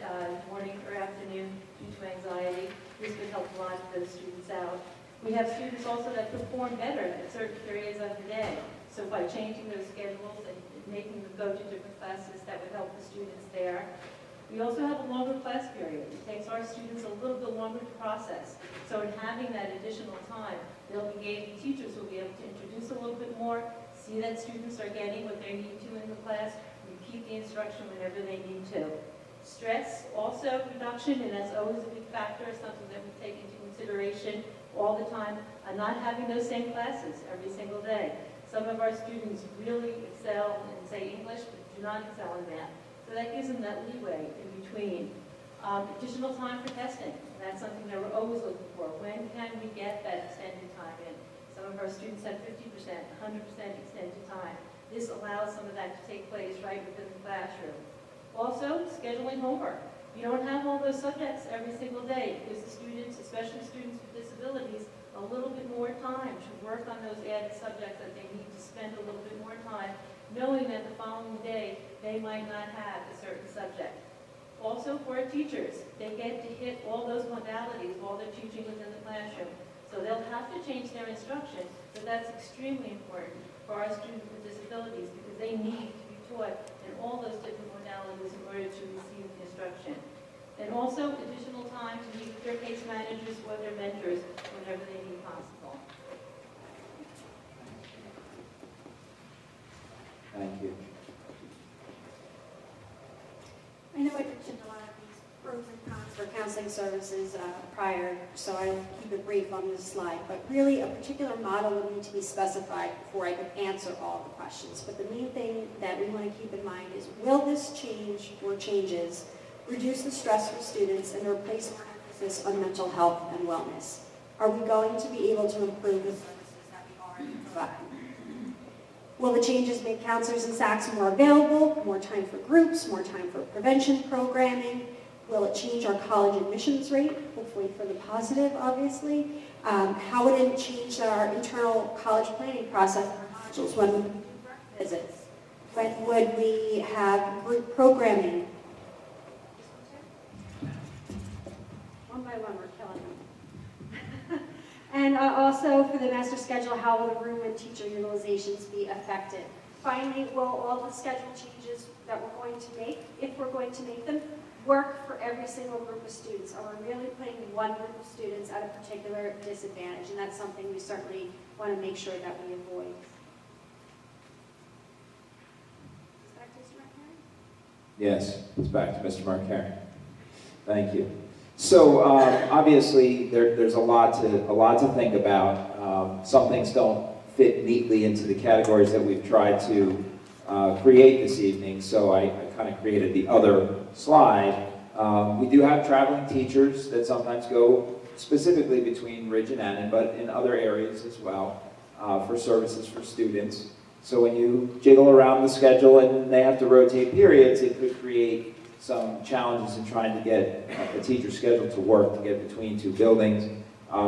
morning or afternoon due to anxiety. This would help a lot of those students out. We have students also that perform better at certain periods of the day. So by changing those schedules and making them go to different classes, that would help the students there. We also have a longer class period. It takes our students a little bit longer to process. So in having that additional time, teachers will be able to introduce a little bit more, see that students are getting what they need to in the class, repeat the instruction whenever they need to. Stress also reduction, and that's always a big factor, something that we take into consideration all the time, and not having those same classes every single day. Some of our students really excel in, say, English, but do not excel in math. So that gives them that leeway in between. Additional time for testing. That's something that we're always looking for. When can we get that extended time in? Some of our students have 50%, 100% extended time. This allows some of that to take place right within the classroom. Also, scheduling homework. You don't have all those subjects every single day because the students, especially students with disabilities, a little bit more time to work on those added subjects that they need to spend a little bit more time, knowing that the following day they might not have a certain subject. Also for our teachers, they get to hit all those modalities while they're teaching within the classroom. So they'll have to change their instruction, but that's extremely important for our students with disabilities because they need to be taught in all those different modalities in order to receive the instruction. And also additional time to meet with their case managers or their mentors whenever they need possible. Thank you. I know I mentioned a lot of these pros and cons for counseling services prior, so I'll keep it brief on this slide. But really, a particular model would need to be specified before I could answer all the questions. But the main thing that we want to keep in mind is, will this change or changes reduce the stress for students and replace more emphasis on mental health and wellness? Are we going to be able to improve the services that we already provide? Will the changes make counselors and SACs more available, more time for groups, more time for prevention programming? Will it change our college admissions rate, hopefully for the positive, obviously? How would it change our internal college planning process for modules? When would we do visits? When would we have group programming? One by one, we're killing them. And also for the master schedule, how will the room and teacher utilizations be affected? Finally, will all the schedule changes that we're going to make, if we're going to make them, work for every single group of students? Are we really putting one group of students at a particular disadvantage? And that's something we certainly want to make sure that we avoid. Yes, it's back to Mr. Markarian. Thank you. So obviously there's a lot to think about. Some things don't fit neatly into the categories that we've tried to create this evening, so I kind of created the other slide. We do have traveling teachers that sometimes go specifically between Ridge and Annan, but in other areas as well, for services for students. So when you jiggle around the schedule and they have to rotate periods, it could create some challenges in trying to get a teacher's schedule to work to get between two buildings.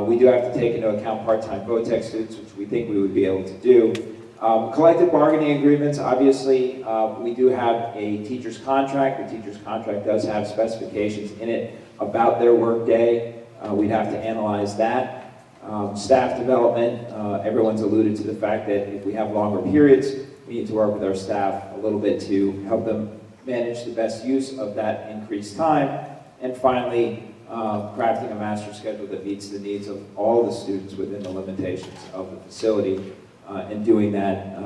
We do have to take into account part-time VOTEC students, which we think we would be able to do. Collective bargaining agreements, obviously, we do have a teacher's contract. The teacher's contract does have specifications in it about their workday. We'd have to analyze that. Staff development, everyone's alluded to the fact that if we have longer periods, we need to work with our staff a little bit to help them manage the best use of that increased time. And finally, crafting a master schedule that meets the needs of all the students within the limitations of the facility. And doing that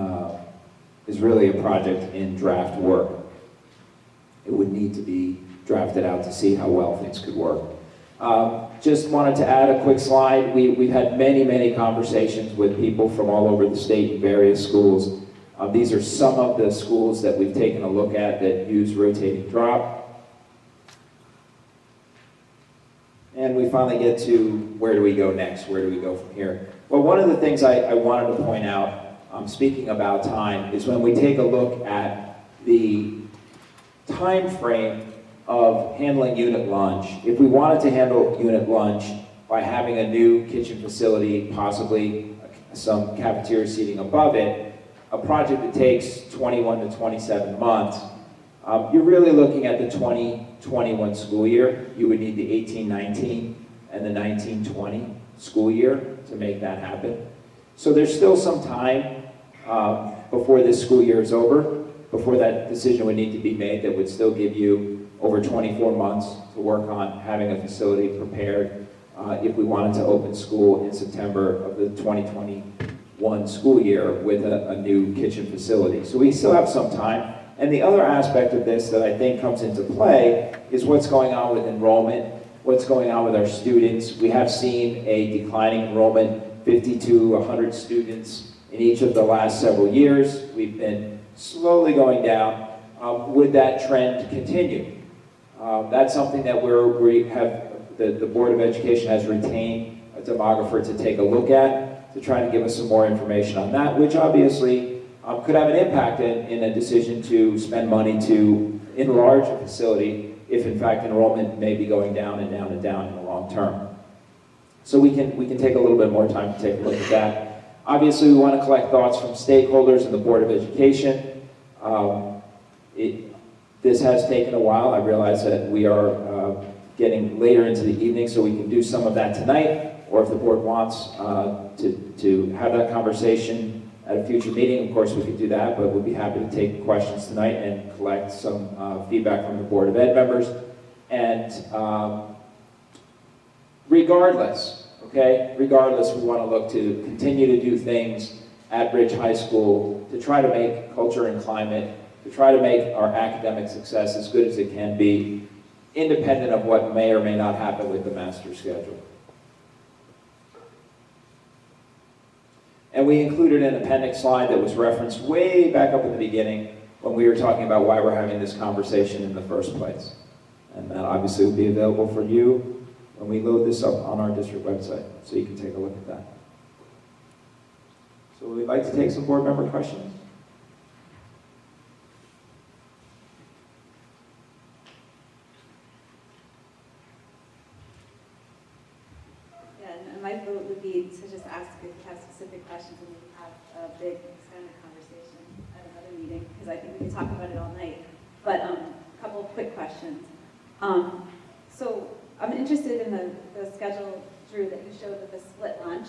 is really a project in draft work. It would need to be drafted out to see how well things could work. Just wanted to add a quick slide. We've had many conversations with people from all over the state in various schools. These are some of the schools that we've taken a look at that use rotating drop. And we finally get to where do we go next? Where do we go from here? Well, one of the things I wanted to point out, speaking about time, is when we take a look at the time frame of handling unit lunch. If we wanted to handle unit lunch by having a new kitchen facility, possibly some cafeteria seating above it, a project that takes 21 to 27 months, you're really looking at the 2021 school year. You would need the 18-19 and the 19-20 school year to make that happen. So there's still some time before this school year is over, before that decision would need to be made that would still give you over 24 months to work on having a facility prepared if we wanted to open school in September of the 2021 school year with a new kitchen facility. So we still have some time. And the other aspect of this that I think comes into play is what's going on with enrollment, what's going on with our students. We have seen a declining enrollment, 50 to 100 students in each of the last several years. We've been slowly going down. Would that trend continue? That's something that the Board of Education has retained a demographer to take a look at, to try to give us some more information on that, which obviously could have an impact in a decision to spend money to enlarge a facility if in fact enrollment may be going down and down and down in the long term. So we can take a little bit more time to take a look at that. Obviously we want to collect thoughts from stakeholders and the Board of Education. This has taken a while. I realize that we are getting later into the evening, so we can do some of that tonight, or if the board wants to have that conversation at a future meeting, of course we could do that, but we'd be happy to take questions tonight and collect some feedback from the Board of Ed members. And regardless, we want to look to continue to do things at Ridge High School to try to make culture and climate, to try to make our academic success as good as it can be, independent of what may or may not happen with the master schedule. And we included an appendix slide that was referenced way back up at the beginning when we were talking about why we're having this conversation in the first place. And that obviously will be available for you when we load this up on our district website, so you can take a look at that. So we'd like to take some board member questions. My vote would be to just ask if you have specific questions and maybe have a big extended conversation at another meeting, because I think we can talk about it all night. But a couple of quick questions. So I'm interested in the schedule, Drew, that you showed with the split lunch.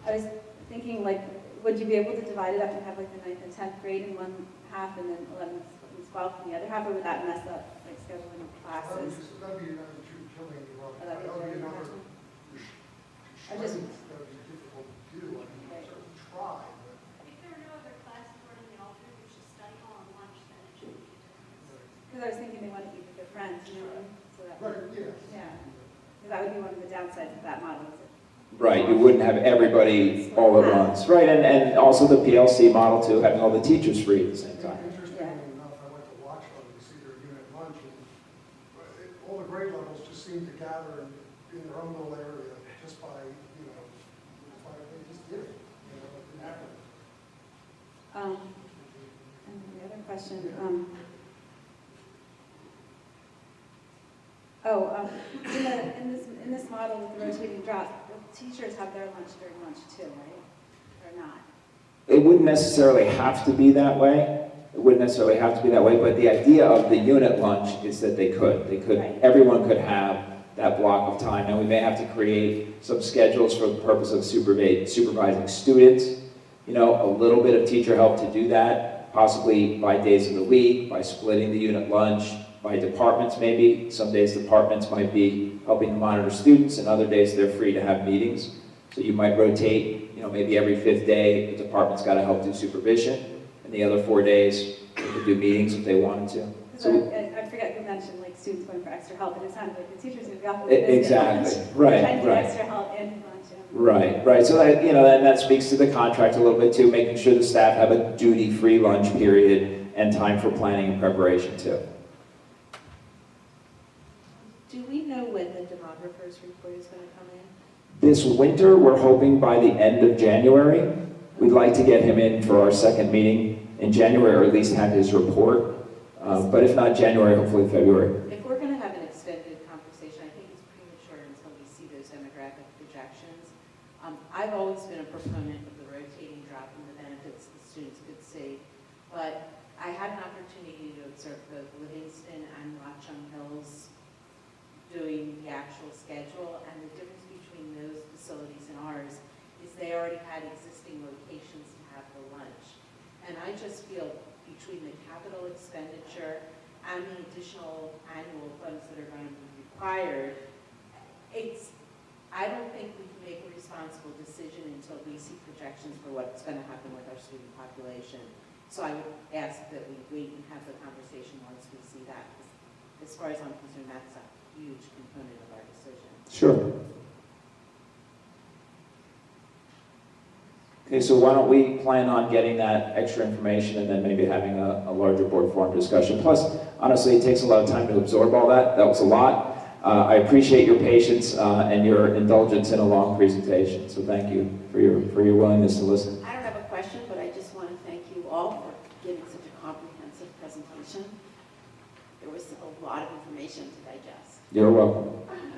I was thinking, like, would you be able to divide it up and have like the 9th and 10th grade in one half and then 11th and 12th in the other half, or would that mess up like scheduling of classes? That'd be another two killing you. Oh, that'd be very much. I just- That would be difficult to do. I mean, Right. certainly try, but. If there are no other classes running the alternate, you should study hall and lunch, then it shouldn't be a difference. Because I was thinking afternoon, so that Right, would, yeah. yeah. Because that would be one of the downsides of that model, is it? Right, you wouldn't have everybody all at once. Right, and also the PLC model too, having all the teachers free at the same time. Interestingly enough, I went to watch them to see their unit lunch, and all the grade levels just seemed to gather in their own little area just by, they just did it, it happened. And the other question, in this model with the rotating drop, the teachers have their lunch during lunch too, right? Or not? It wouldn't necessarily have to be that way. It wouldn't necessarily have to be that way, but the idea of the unit lunch is that they could. Right. Everyone could have that block of time. Now, we may have to create some schedules for the purpose of supervising students, a little bit of teacher help to do that, possibly by days of the week, by splitting the unit lunch, by departments maybe. Some days departments might be helping to monitor students, and other days they're free to have meetings. So you might rotate, maybe every 5th day, the department's got to help do supervision, and the other 4 days, they could do meetings if they wanted to. So I forget who mentioned like students going for extra help, and it sounded like the teachers would be off. Exactly, right, Trying to get right. extra help in lunch. Right. So that, that speaks to the contract a little bit too, making sure the staff have a duty-free lunch period and time for planning and preparation too. Do we know when the demographer's report is going to come in? This winter, we're hoping by the end of January. We'd like to get him in for our second meeting in January, or at least have his report. But if not January, hopefully February. If we're going to have an extended conversation, I think it's premature until we see those demographic projections. I've always been a proponent of the rotating drop and the benefits the students could see, but I had an opportunity to observe both Livingston and Watchung Hills doing the actual schedule, and the difference between those facilities and ours is they already had existing locations to have the lunch. And I just feel between the capital expenditure and the additional annual funds that are going to be required, I don't think we can make a responsible decision until we see projections for what's going to happen with our student population. So I would ask that we wait and have the conversation once we see that. As far as I'm concerned, that's a huge component of our decision. Sure. Okay, so why don't we plan on getting that extra information and then maybe having a larger board forum discussion. Plus, honestly, it takes a lot of time to absorb all that. That was a lot. I appreciate your patience and your indulgence in a long presentation. So thank you for your willingness to listen. I don't have a question, but I just want to thank you all for giving such a comprehensive presentation. There was a lot of information to digest. You're welcome. And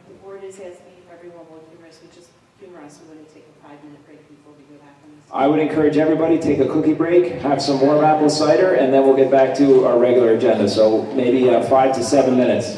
the board is asking if everyone will humor us. We just humor us. We're going to take a 5-minute break before we go back on this. I would encourage everybody, take a cookie break, have some warm apple cider, and then we'll get back to our regular agenda. So maybe 5 to 7 minutes.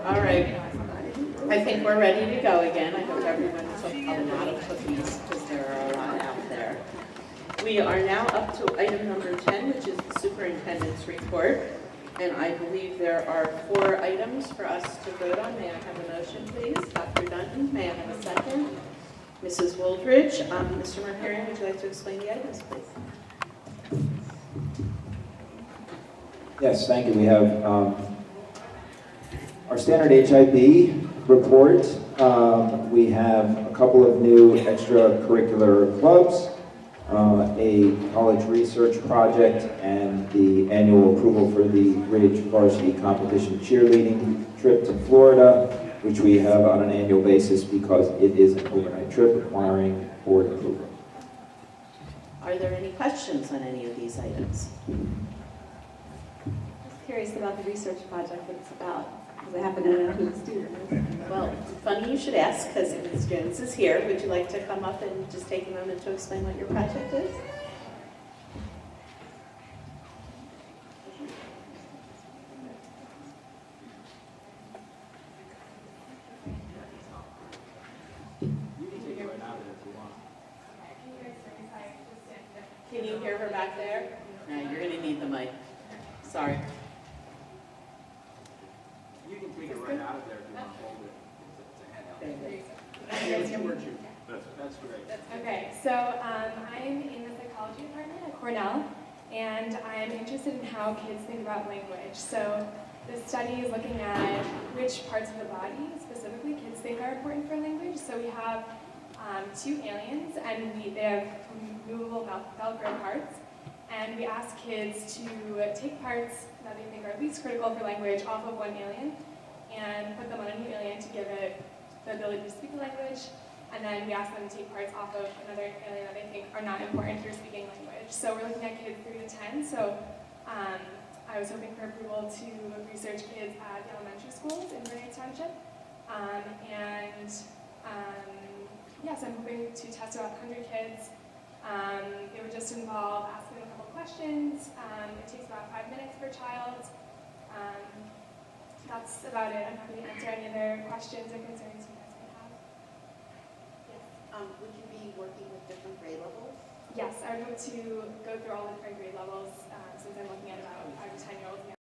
All right. I think we're ready to go again. I hope everyone took a lot of cookies because there are a lot out there. We are now up to item number 10, which is the superintendent's report. And I believe there are 4 items for us to vote on. May I have a motion, please? Dr. Dunton, may I have a second? Mrs. Wooldridge, Mr. Markarian, would you like to explain the items, please? Yes, thank you. We have our standard HIB report. We have a couple of new extracurricular clubs, a college research project, and the annual approval for the Ridge Varsity Competition cheerleading trip to Florida, which we have on an annual basis because it is an overnight trip requiring board approval. Are there any questions on any of these items? Just curious about the research project that it's about, because I happen to know who the student is. Well, funny you should ask, because Ms. Jones is here. Would you like to come up and just take a moment to explain what your project is? Can you hear her back there? No, you're going to need the mic. Sorry. You can take it right out of there if you want to hold it. That's great. Okay, so I'm in the psychology department at Cornell, and I'm interested in how kids think about language. So this study is looking at which parts of the body, specifically, kids think are important for language. So we have 2 aliens, and they have movable Velcro parts, and we ask kids to take parts that they think are least critical for language off of one alien and put them on a new alien to give it the ability to speak the language, and then we ask them to take parts off of another alien that they think are not important for speaking language. So we're looking at kids 3 to 10, so I was hoping for approval to research kids at the elementary schools in Bernards Township, yes, I'm hoping to test about 100 kids. It would just involve asking a couple questions. It takes about 5 minutes per child. That's about it. I'm happy to answer any other questions or concerns you guys may have. Yes. Would you be working with different grade levels? Yes, I would hope to go through all the different grade levels since I'm looking at about 5 to 10-year-olds.